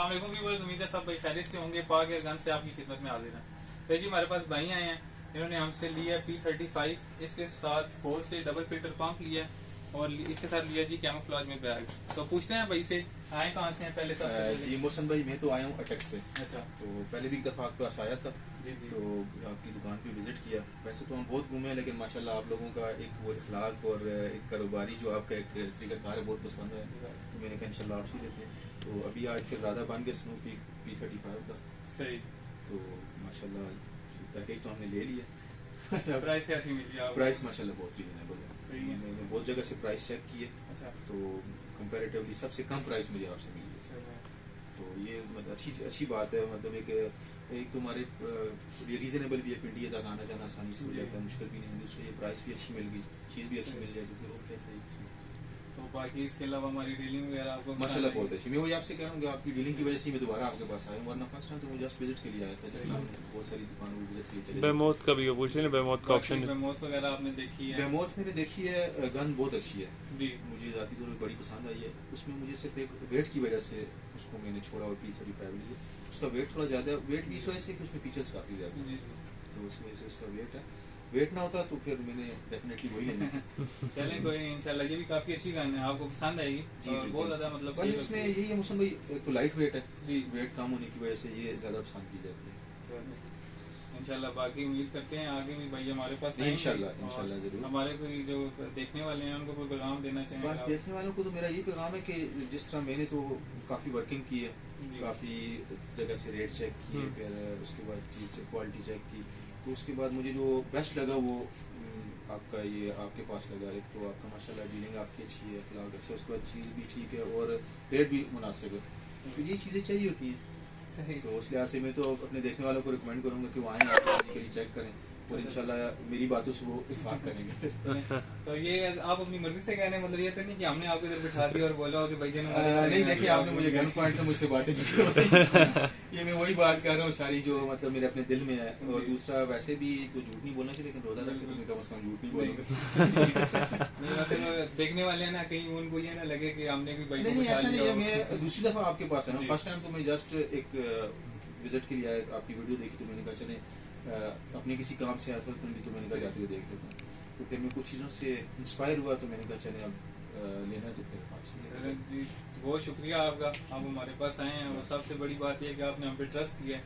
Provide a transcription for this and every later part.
अस्सलाम वालेकुम व्यूअर्स, उम्मीद है सब भाई खैरियत से होंगे। पाक एयरगन से आपकी खिदमत में हाजिर है। तो जी हमारे पास भाई आए हैं, इन्होंने हमसे लिया P35, इसके साथ 4 स्टेज डबल फिल्टर पंप लिया और इसके साथ लिया जी कैमोफ्लेज में बैग। तो पूछते हैं भाई से आए कहाँ से हैं पहले सब। जी मोहसन भाई, मैं तो आया हूँ अटक से। अच्छा, तो पहले भी एक दफ़ा आपके पास आया था जी जी। तो आपकी दुकान पे विज़िट किया। वैसे तो हम बहुत घूमे, लेकिन माशाल्लाह आप लोगों का एक वो इखलाक और एक कारोबारी जो आपका एक तरीक़ाकार है बहुत पसंद है, तो मैंने कहा इंशाल्लाह आपसे लेते हैं। तो अभी आज फिर ज़्यादा बन गया स्नो P35 का सही। तो माशाल्लाह पैकेज तो हमने ले लिया। अच्छा, प्राइस कैसी मिली आपको? प्राइस माशाल्लाह बहुत रीजनेबल है। सही है। मैंने बहुत जगह से प्राइस चेक किए, अच्छा, तो कंपैरेटिवली सबसे कम प्राइस मुझे आपसे मिली है। चलो। तो ये मतलब अच्छी बात है। मतलब एक तो हमारे ये रीजनेबल भी है, इंडिया तक आना जाना आसानी से हो जाता है, मुश्किल भी नहीं है। दूसरा ये प्राइस भी अच्छी मिल गई, चीज़ भी अच्छी मिल जाए, तो फिर और क्या चाहिए। तो बाकी इसके अलावा हमारी डीलिंग वगैरह आपको माशाल्लाह बहुत अच्छी। मैं वही आपसे कह रहा हूँ कि आपकी डीलिंग की वजह से मैं दोबारा आपके पास आया हूँ, वरना फर्स्ट टाइम तो मैं जस्ट विजिट के लिए आया था। जैसे आपने बहुत सारी दुकानों में विजिट की। बेमौत का भी पूछ लें, बेमौत का ऑप्शन है। बेमौत वगैरह आपने देखी है? बेमौत मैंने देखी है, गन बहुत अच्छी है जी। मुझे जाती तौर पर बड़ी पसंद आई है। उसमें मुझे सिर्फ एक वेट की वजह से उसको मैंने छोड़ा, और P35 से उसका वेट थोड़ा ज़्यादा, वेट भी इस वजह से कि उसमें फीचर्स काफ़ी ज़्यादा जी हैं, तो उस वजह से उसका वेट है। वेट ना होता तो फिर मैंने डेफिनेटली वही लेनी थी। चलें कोई नहीं, इंशाल्लाह ये भी काफी अच्छी गन है, आपको पसंद आएगी। जी, और बहुत ज्यादा मतलब बस इसमें यही है मुसलम भाई, एक तो लाइट वेट है जी, वेट कम होने की वजह से ये ज़्यादा पसंद की जाती है। इंशाल्लाह बाकी उम्मीद करते हैं आगे भी भाई हमारे पास आएंगे। इंशाल्लाह जरूर। हमारे कोई जो देखने वाले हैं उनको कोई पैगाम देना बस चाहेंगे? देखने वालों को तो मेरा यही पैगाम है कि जिस तरह मैंने तो काफ़ी वर्किंग की है, जी। काफ़ी जगह से रेट चेक किए, फिर उसके बाद चीज़ क्वालिटी चेक की, तो उसके बाद मुझे जो बेस्ट लगा वो आपका ये आपके पास लगा। एक तो आपका माशाल्लाह डीलिंग आपकी अच्छी है, अखलाक अच्छा, उसके बाद चीज़ भी ठीक है और रेट भी मुनासिब है। तो ये चीज़ें चाहिए होती हैं, सही। तो उस लिहाज से मैं तो अपने देखने वालों को रिकमेंड करूँगा कि वो आएँ, आप फिजिकली चेक करें और इंशाल्लाह मेरी बातों से वो इत्तेफाक करेंगे। तो ये आप अपनी मर्जी से कह रहे हैं, मतलब ये तो नहीं कि हमने आपको इधर बिठा दिया और बोला हो कि भाई नहीं, देखिए आपने मुझे गन पॉइंट से मुझसे बातें की। ये मैं वही बात कर रहा हूँ सारी जो मतलब मेरे अपने दिल में है। और दूसरा वैसे भी तो झूठ नहीं बोलना चाहिए, लेकिन रोजा रख के तो मैं कम से कम झूठ नहीं बोलूँगा। देखने वाले हैं ना, कहीं उनको ये ना लगे कि हमने कोई भाई नहीं, ऐसा नहीं है। मैं दूसरी दफा आपके पास है ना, फर्स्ट टाइम तो मैं जस्ट एक विजिट के लिए आया, आपकी वीडियो देखी तो मैंने कहा चले अपने किसी काम से आया था, तो मैंने कहा जाते हुए देख लेता हूँ। तो फिर मैं कुछ चीज़ों से इंस्पायर हुआ, तो मैंने कहा चले अब लेना तो फिर आपसे। जी बहुत शुक्रिया आपका, आप हमारे पास आए हैं और सबसे बड़ी बात यह कि आपने हम पे ट्रस्ट किया है,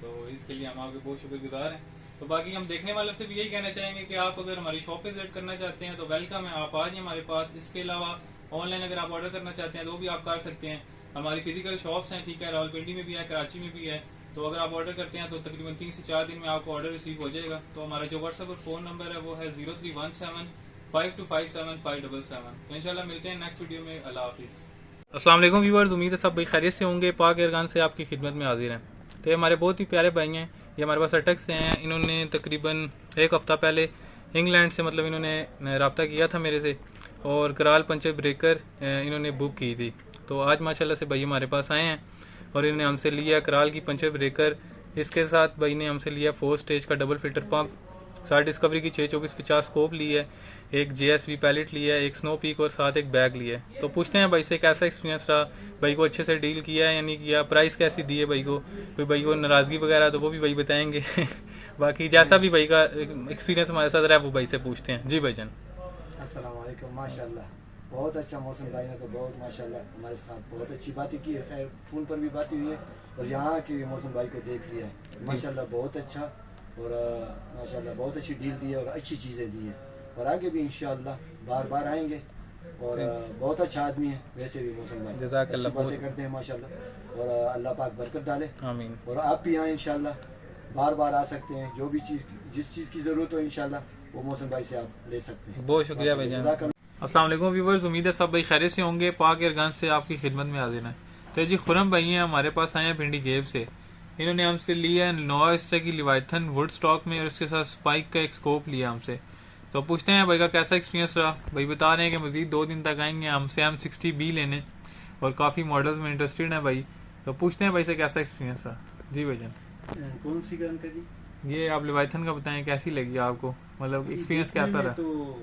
तो इसके लिए हम आपके बहुत शुक्रगुजार हैं। तो बाकी हम देखने वालों से भी यही कहना चाहेंगे कि आप अगर हमारी शॉप पे विजिट करना चाहते हैं तो वेलकम है, आप आ जाइए हमारे पास। इसके अलावा ऑनलाइन अगर आप ऑर्डर करना चाहते हैं तो भी आप कर सकते हैं। हमारी फिजिकल शॉप्स हैं, ठीक है, रावलपिंडी में भी है, कराची में भी है। तो अगर आप ऑर्डर करते हैं तो तकरीबन 3 से 4 दिन में आपको ऑर्डर रिसीव हो जाएगा। तो हमारा जो व्हाट्सएप और फ़ोन नंबर है वो है 03175257 तो इंशाल्लाह मिलते हैं नेक्स्ट वीडियो में। अल्लाह हाफिज़। अस्सलाम वालेकुम व्यूअर्स, उम्मीद है सब भाई खैरियत से होंगे। पाक एयरगन से आपकी खिदमत में हाजिर हैं। तो ये हमारे बहुत ही प्यारे भाई हैं, ये हमारे पास अटक से हैं। इन्होंने तकरीबन एक हफ़्ता पहले इंग्लैंड से मतलब इन्होंने रब्ता किया था मेरे से, और कराल पंचर ब्रेकर इन्होंने बुक की थी। तो आज माशाल्लाह से भाई हमारे पास आए हैं और इन्होंने हमसे लिया कराल की पंचर ब्रेकर। इसके साथ भाई ने हमसे लिया 4 स्टेज का डबल फिल्टर पंप, साथ डिस्कवरी की 62450 स्कोप ली है, एक JSV पैलेट लिया है, एक स्नो पीक और साथ एक बैग लिया है। तो पूछते हैं भाई से कैसा एक्सपीरियंस रहा, भाई को अच्छे से डील किया है या नहीं किया, प्राइस कैसी दी है भाई को, कोई भाई को नाराज़गी वगैरह तो वो भी भाई बताएंगे। बाकी जैसा भी भाई का एक्सपीरियंस हमारे साथ रहा है वो भाई से पूछते हैं। जी भाईजान। अस्सलाम वालेकुम। माशाल्लाह बहुत अच्छा मौसम भाई ने तो बहुत माशाल्लाह हमारे साथ बहुत अच्छी बातें की है। खैर फ़ोन पर भी बातें हुई है और यहाँ के मौसम भाई को देख लिया है, माशाल्लाह बहुत अच्छा, और माशाल्लाह बहुत अच्छी डील दी है और अच्छी चीज़ें दी है, और आगे भी इंशाल्लाह बार बार आएंगे। और बहुत अच्छा आदमी है वैसे भी मौसम भाई, अच्छी बातें करते हैं माशाल्लाह, और अल्लाह पाक बरकत डाले। आमीन। और आप भी यहाँ इंशाल्लाह बार बार आ सकते हैं, जो भी चीज़ जिस चीज़ की ज़रूरत हो इंशाल्लाह वो मौसम भाई से आप ले सकते हैं। बहुत शुक्रिया भाईजान। अस्सलाम वालेकुम व्यूअर्स, उम्मीद है सब भाई खैरियत से होंगे। पाक एयरगन से आपकी खिदमत में हाजिर हैं। तो जी खुरम भाई हैं हमारे पास आए हैं भिंडी गेब से। इन्होंने हमसे लिया है 9 इंच की लिवाइथन वुड स्टॉक में, और इसके साथ स्पाइक का एक स्कोप लिया हमसे। तो पूछते हैं भाई का कैसा एक्सपीरियंस रहा। भाई बता रहे हैं कि मज़ीद 2 दिन तक आएंगे हमसे M60B लेने, और काफ़ी मॉडल्स में इंटरेस्टेड हैं भाई। तो पूछते हैं भाई से कैसा एक्सपीरियंस रहा। जी भाईजान। कौन सी गन का जी? ये आप लिवाइथन का बताएं कैसी लगी आपको, मतलब एक्सपीरियंस कैसा रहा? तो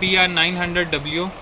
PR900W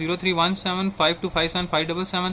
0317525757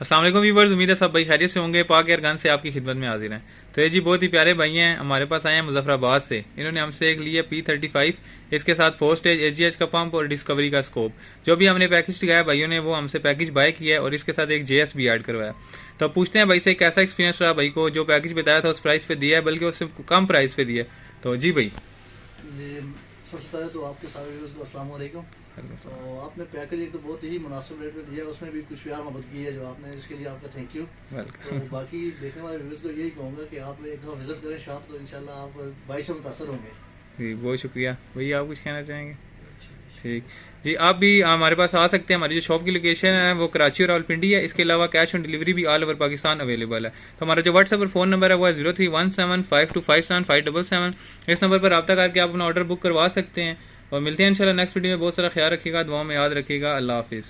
अस्सलाम वालेकुम व्यूअर्स, उम्मीद है सब भाई खैरियत से होंगे। पाक एयर गन से आपकी खिदमत में हाजिर हैं। तो ये जी बहुत ही प्यारे भाई हैं, हमारे पास आए हैं मुजफ्फराबाद से। इन्होंने हमसे एक लिया P35, इसके साथ 4 स्टेज AGH का पंप और डिस्कवरी का स्कोप। जो भी हमने पैकेज लगाया भाइयों ने वो हमसे पैकेज बाय किया है और इसके साथ एक JS भी ऐड करवाया। तो पूछते हैं भाई से कैसा एक्सपीरियंस रहा भाई को, जो पैकेज बताया था उस प्राइस पे दिया है, बल्कि उससे कम प्राइस पे दिया है। तो जी भाई, सबसे पहले तो आपके सारे व्यूअर्स को अस्सलाम वालेकुम। तो आपने पैकेज एक तो बहुत ही मुनासिब रेट में दिया है, उसमें भी कुछ प्यार मोहब्बत की है जो आपने, इसके लिए आपका थैंक यू। तो बाकी देखने वाले व्यूअर्स को यही कहूँगा कि आप एक दफ़ा विजिट करें शॉप, तो इंशाल्लाह आप भाई से मुतासर होंगे। जी बहुत शुक्रिया। भैया आप कुछ कहना चाहेंगे? ठीक जी, आप भी हमारे पास आ सकते हैं। हमारी जो शॉप की लोकेशन है वो कराची और रावलपिंडी है। इसके अलावा कैश ऑन डिलीवरी भी ऑल ओवर पाकिस्तान अवेलेबल है। तो हमारा जो व्हाट्सएप पर फ़ोन नंबर है वो है 031752575777। इस नंबर पर रब्ता करके आप अपना ऑर्डर बुक करवा सकते हैं। और मिलते हैं इंशाल्लाह नेक्स्ट वीडियो में। बहुत सारा ख्याल रखिएगा, दुआ में याद रखिएगा। अल्लाह हाफिज़।